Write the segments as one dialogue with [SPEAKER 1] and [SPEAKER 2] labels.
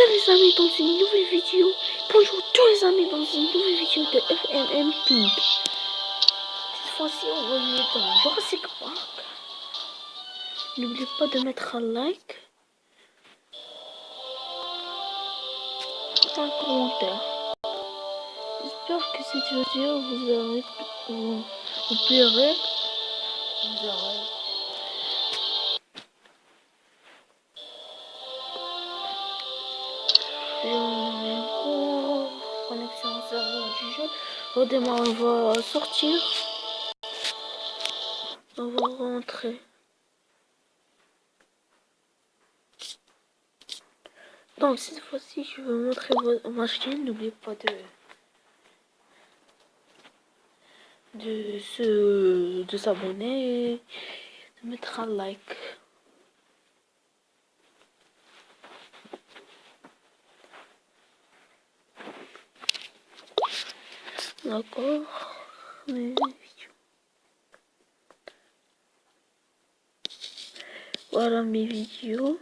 [SPEAKER 1] les amis dans une nouvelle vidéo. Bonjour tous les amis dans une nouvelle vidéo de FNM Pink. Cette fois-ci on va aller dans Jurassic Park. N'oubliez pas de mettre un like, un commentaire. J'espère que cette vidéo vous plairait. Connexion au serveur du jeu. Redémarre, on va sortir. On va rentrer. Donc cette fois-ci, je vais montrer ma chaîne. N'oubliez pas de s'abonner, de mettre un like. D'accord. Mes vidéos. Voilà mes vidéos.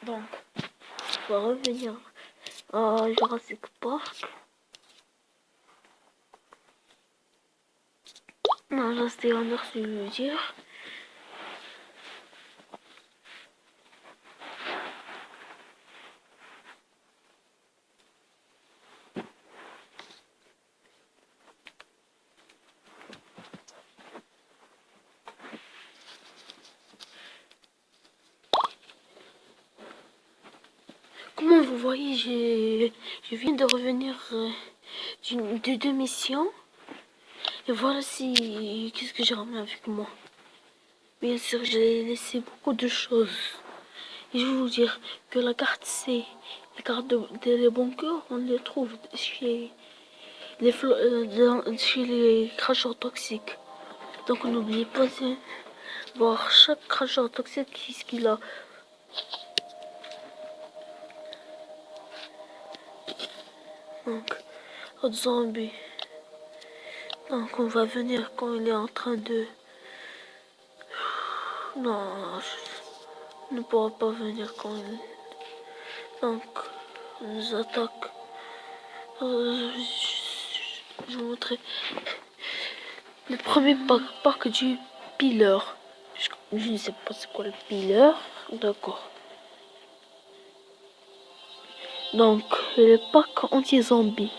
[SPEAKER 1] Donc, on va revenir à Jurassic Park. Non, là c'était un heure, je veux dire. Comment vous voyez, je viens de revenir de deux missions. Et voilà qu'est-ce que j'ai ramené avec moi. Bien sûr, j'ai laissé beaucoup de choses. Et je vais vous dire que la carte C, la carte des bunkers, on les trouve chez chez les cracheurs toxiques. Donc n'oubliez pas de voir chaque cracheur toxique qu'est-ce qu'il a. Donc, autre zombie. Donc on va venir quand il est en train de... Non, je ne pourra pas venir quand il... Donc, on nous attaque. Je vais vous montrer le premier parc du Pillar. Je ne sais pas c'est quoi le Pillar. D'accord. Donc, le parc anti-zombie.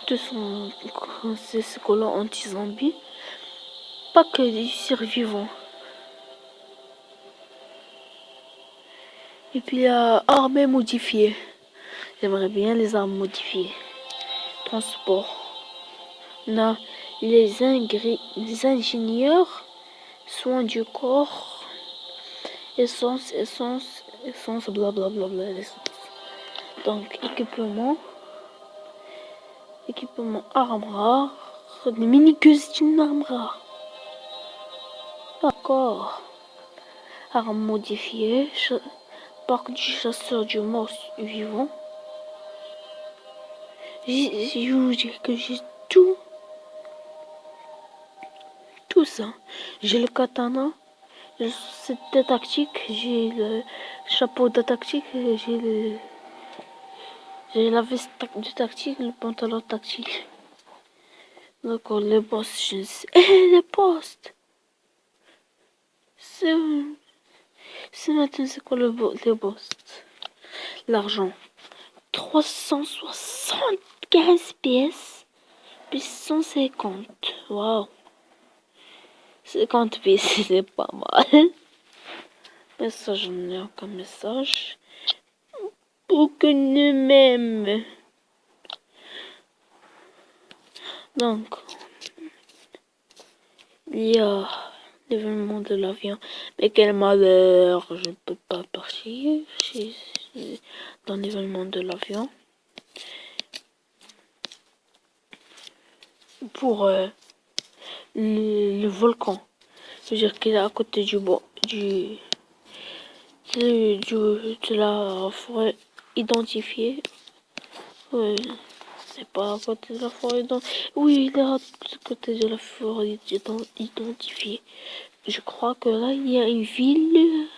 [SPEAKER 1] C'est ce qu'on a anti-zombie. Pas que des survivants. Et puis il y a armées modifiées. J'aimerais bien les armes modifiées. Transport. On a les ingénieurs. Soins du corps. Essence, blablabla. Donc équipement arme rare. Les mini-queues c'est une arme rare. D'accord. Arme modifiée. Parc du chasseur du mort vivant. Je vous dis que j'ai tout ça. J'ai le katana, cette tactique, j'ai le chapeau de tactique, j'ai la veste de tactique, le pantalon tactique. D'accord, les boss, je sais. Les postes. C'est maintenant, c'est quoi les boss? L'argent. 375 pièces. Puis 150. Waouh. 50 pièces, c'est pas mal. Message, je n'ai aucun message. Aucun même. Donc, il y a l'événement de l'avion. Mais quel malheur, je ne peux pas partir dans l'événement de l'avion. Pour le volcan. C'est-à-dire qu'il est à côté de la forêt identifiée. Ouais, c'est pas à côté de la forêt. Oui, il est à côté de la forêt identifiée. Je crois que là, il y a une ville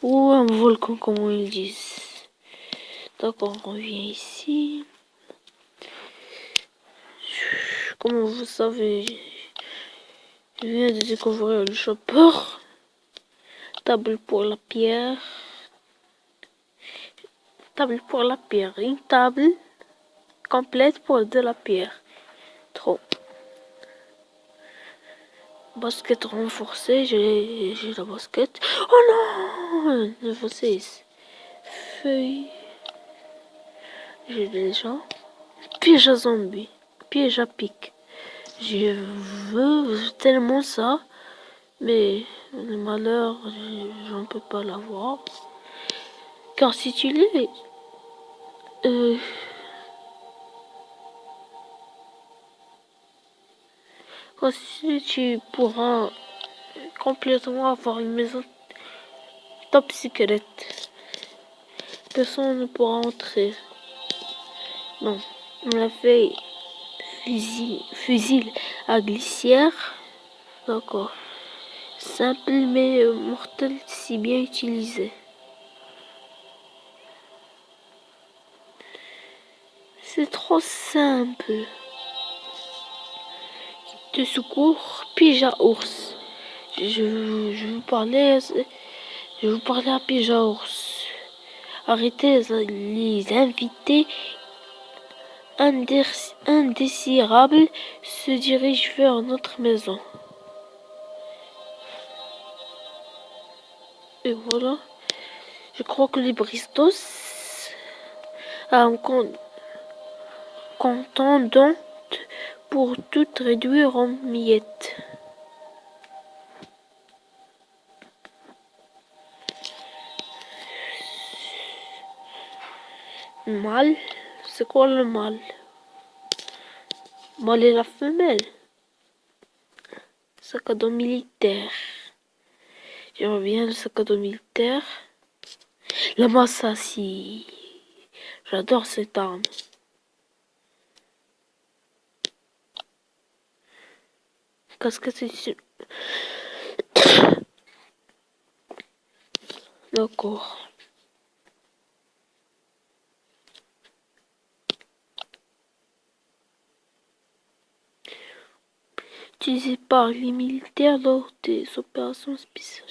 [SPEAKER 1] ou un volcan, comme ils disent. D'accord, on revient ici. Comme vous savez, je viens de découvrir le chopper. Table pour la pierre. Table pour la pierre. Une table complète pour de la pierre. Trop. Basket renforcée, j'ai la basket. Oh non! Niveau 6. Feuille. J'ai déjà. Piège à zombie. Piège à pic. Je veux tellement ça. Mais le malheur, j'en peux pas l'avoir. Car si tu l'es, quand si tu pourras complètement avoir une maison top secret, personne ne pourra entrer. Non, on l'a fait fusil à glissière. D'accord. Simple mais mortel si bien utilisé. C'est trop simple. De secours, piège à ours. Je vous parlais à piège à ours. Arrêtez les invités indésirables se dirigent vers notre maison. Et voilà. Je crois que les Bristos a un contendant pour tout réduire en miettes. Mâle? C'est quoi le mâle? Mâle et la femelle. Sac à dos militaire. J'aimerais bien le sac à dos militaire. La Massassi. J'adore cette arme. Casquette ici. D'accord. Utilisé par les militaires lors des opérations spéciales.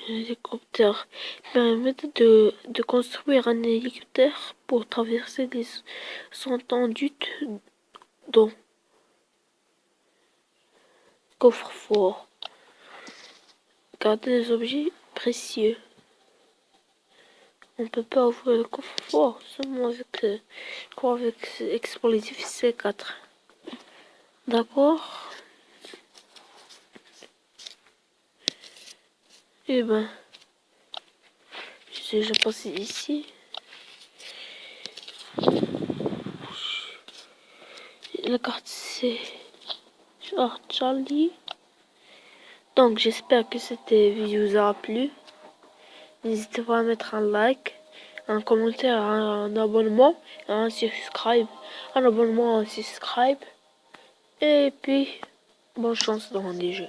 [SPEAKER 1] Hélicoptère permet de construire un hélicoptère pour traverser les étendues d'eau. Coffre-fort. Garder les objets précieux. On peut pas ouvrir le coffre-fort seulement avec, je crois avec explosif C4. D'accord. Et ben, j'ai déjà passé ici. La carte c'est Charlie. Donc j'espère que cette vidéo vous aura plu. N'hésitez pas à mettre un like, un commentaire, un abonnement, un subscribe. Un abonnement, un subscribe. Et puis, bonne chance dans les jeux.